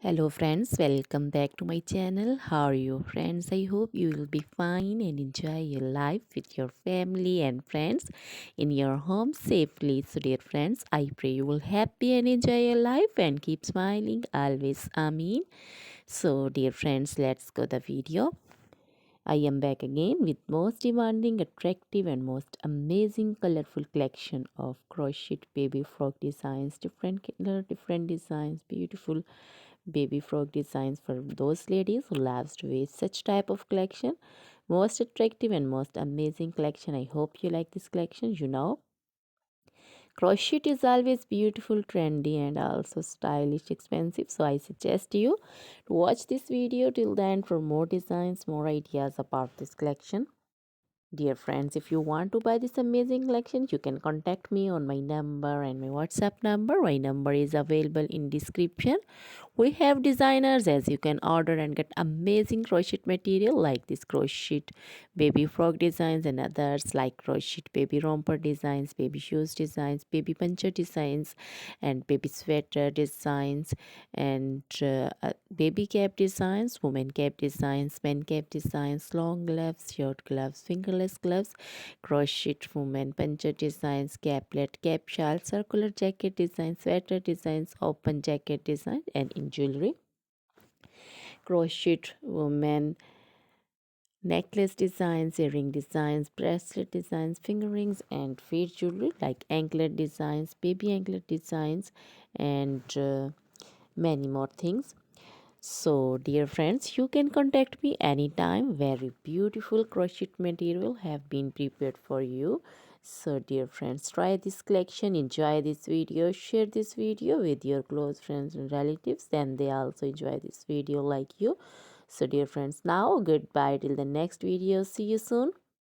Hello friends, welcome back to my channel. How are you friends? I hope you will be fine and enjoy your life with your family and friends in your home safely. So dear friends, I pray you will happy and enjoy your life and keep smiling always. Amen. So dear friends, let's go the video. I am back again with most demanding, attractive and most amazing colorful collection of crochet baby frog designs, different color, different designs, beautiful baby frog designs for those ladies who loves to wear such type of collection. Most attractive and most amazing collection. I hope you like this collection. Crochet is always beautiful, trendy and also stylish, expensive. So I suggest you to watch this video till the end for more designs, more ideas about this collection. Dear friends, if you want to buy this amazing collection, you can contact me on my number and my WhatsApp number. My number is available in description. We have designers as you can order and get amazing crochet material like this crochet baby frog designs and others like crochet baby romper designs, baby shoes designs, baby puncher designs and baby sweater designs and baby cap designs, women cap designs, men cap designs, long gloves, short gloves, fingerless gloves, crochet women puncher designs, caplet, cap shawl, circular jacket designs, sweater designs, open jacket design and in jewelry, crochet women necklace designs, earring designs, bracelet designs, finger rings and fade jewelry like anklet designs, baby anklet designs and many more things. So, dear friends, you can contact me anytime. Very beautiful crochet material have been prepared for you. So, dear friends, try this collection, enjoy this video, share this video with your close friends and relatives. Then they also enjoy this video like you. So, dear friends, now goodbye till the next video. See you soon.